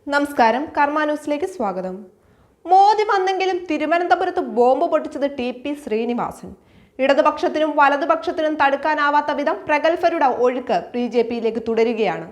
നമസ്കാരം, കർമ്മ ന്യൂസിലേക്ക് സ്വാഗതം. മോദി വന്നെങ്കിലും തിരുവനന്തപുരത്ത് ബോംബ് പൊട്ടിച്ചത് ടി.പി. ശ്രീനിവാസൻ. ഇടതുപക്ഷത്തിനും വലതുപക്ഷത്തിനും തടുക്കാനാവാത്ത വിധം പ്രഗത്ഭരുടെ ഒഴുക്ക് ബി.ജെ.പിയിലേക്ക് തുടരുകയാണ്.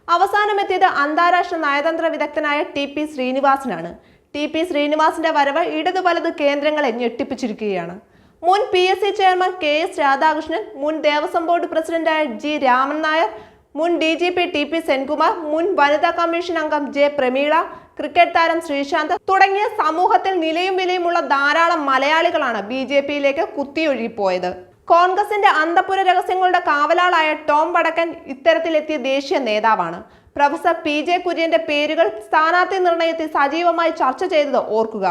അവസാനമെത്തിയത് അന്താരാഷ്ട്ര നയതന്ത്ര വിദഗ്ധനായ ടി.പി. ശ്രീനിവാസനാണ്. ടി.പി. ശ്രീനിവാസന്റെ വരവ് ഇടതു വലത് കേന്ദ്രങ്ങളെ ഞെട്ടിപ്പിച്ചിരിക്കുകയാണ്. മുൻ PSC ചെയർമാൻ KS രാധാകൃഷ്ണൻ, മുൻ ദേവസ്വം ബോർഡ് പ്രസിഡന്റായ G. രാമൻ നായർ, മുൻ DGP ടി.പി. സെൻകുമാർ, മുൻ വനിതാ കമ്മീഷൻ അംഗം J. പ്രമീള, ക്രിക്കറ്റ് താരം ശ്രീശാന്ത് തുടങ്ങിയ സമൂഹത്തിൽ നിലയും വിലയുമുള്ള ധാരാളം മലയാളികളാണ് ബി.ജെ.പിയിലേക്ക് കുത്തിയൊഴുകിപ്പോയത്. കോൺഗ്രസിന്റെ അന്തഃപുര രഹസ്യങ്ങളുടെ കാവലാളായ ടോം വടക്കൻ ഇത്തരത്തിലെത്തിയ ദേശീയ നേതാവാണ്. Professor P.J. കുര്യന്റെ പേരുകൾ സ്ഥാനാർത്ഥി നിർണയത്തിൽ സജീവമായി ചർച്ച ചെയ്തത് ഓർക്കുക.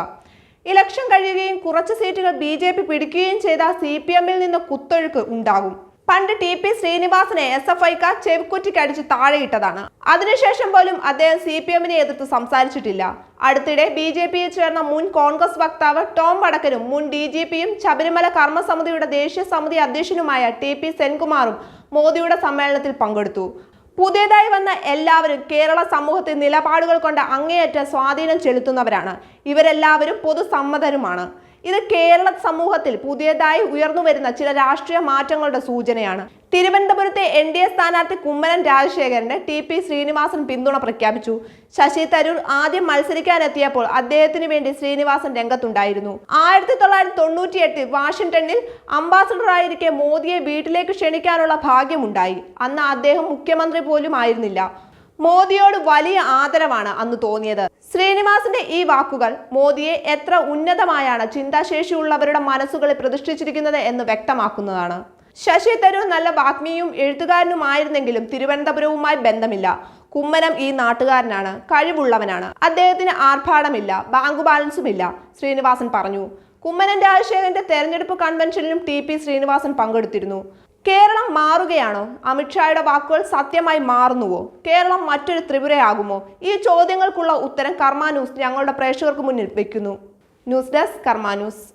ഇലക്ഷൻ കഴിയുകയും കുറച്ച് സീറ്റുകൾ ബി.ജെ.പി പിടിക്കുകയും ചെയ്ത CPM-ൽ നിന്ന് കുത്തൊഴുക്ക് ഉണ്ടാകും. പണ്ട് ടി.പി. ശ്രീനിവാസനെ SFI-ക്കാർ ചെവിക്കുറ്റിക്കടിച്ച് താഴെയിട്ടതാണ്. അതിനുശേഷം പോലും അദ്ദേഹം CPM-നെ എതിർത്ത് സംസാരിച്ചിട്ടില്ല. അടുത്തിടെ ബി.ജെ.പിയിൽ ചേർന്ന മുൻ കോൺഗ്രസ് വക്താവ് ടോം വടക്കനും മുൻ DGP-യും ശബരിമല കർമ്മസമിതിയുടെ ദേശീയ സമിതി അധ്യക്ഷനുമായ ടി.പി. സെൻകുമാറും മോദിയുടെ സമ്മേളനത്തിൽ പങ്കെടുത്തു. പുതിയതായി വന്ന എല്ലാവരും കേരള സമൂഹത്തിൽ നിലപാടുകൾ കൊണ്ട് അങ്ങേയറ്റ സ്വാധീനം ചെലുത്തുന്നവരാണ്. ഇവരെല്ലാവരും പൊതുസമ്മതരുമാണ്. ഇത് കേരള സമൂഹത്തിൽ പുതിയതായി ഉയർന്നു വരുന്ന ചില രാഷ്ട്രീയ മാറ്റങ്ങളുടെ സൂചനയാണ്. തിരുവനന്തപുരത്തെ NDA സ്ഥാനാർത്ഥി കുമ്മനം രാജശേഖരന് ടി.പി. ശ്രീനിവാസൻ പിന്തുണ പ്രഖ്യാപിച്ചു. ശശി തരൂർ ആദ്യം മത്സരിക്കാനെത്തിയപ്പോൾ അദ്ദേഹത്തിന് വേണ്ടി ശ്രീനിവാസൻ രംഗത്തുണ്ടായിരുന്നു. 1998 വാഷിംഗ്ടണിൽ അംബാസഡറായിരിക്കെ മോദിയെ വീട്ടിലേക്ക് ക്ഷണിക്കാനുള്ള ഭാഗ്യമുണ്ടായി. അന്ന് അദ്ദേഹം മുഖ്യമന്ത്രി പോലും ആയിരുന്നില്ല. മോദിയോട് വലിയ ആദരവാണ് അന്ന് തോന്നിയത്. ശ്രീനിവാസന്റെ ഈ വാക്കുകൾ മോദിയെ എത്ര ഉന്നതമായാണ് ചിന്താശേഷിയുള്ളവരുടെ മനസ്സുകളിൽ പ്രതിഷ്ഠിച്ചിരിക്കുന്നത് എന്ന് വ്യക്തമാക്കുന്നതാണ്. ശശി തരൂർ നല്ല വാഗ്മിയും എഴുത്തുകാരനുമായിരുന്നെങ്കിലും തിരുവനന്തപുരവുമായി ബന്ധമില്ല. കുമ്മനം ഈ നാട്ടുകാരനാണ്, കഴിവുള്ളവനാണ്. അദ്ദേഹത്തിന് ആർഭാടമില്ല, ബാങ്ക് ബാലൻസുമില്ല, ശ്രീനിവാസൻ പറഞ്ഞു. കുമ്മനം രാജശേഖരന്റെ തെരഞ്ഞെടുപ്പ് കൺവെൻഷനിലും ടി.പി. ശ്രീനിവാസൻ പങ്കെടുത്തിരുന്നു. കേരളം മാറുകയാണോ? അമിത്ഷായുടെ വാക്കുകൾ സത്യമായി മാറുന്നുവോ? കേരളം മറ്റൊരു ത്രിപുരയാകുമോ? ഈ ചോദ്യങ്ങൾക്കുള്ള ഉത്തരം കർമ്മ ന്യൂസ് ഞങ്ങളുടെ പ്രേക്ഷകർക്ക് മുന്നിൽ വയ്ക്കുന്നു. ന്യൂസ് ഡെസ്ക്, കർമ്മ ന്യൂസ്.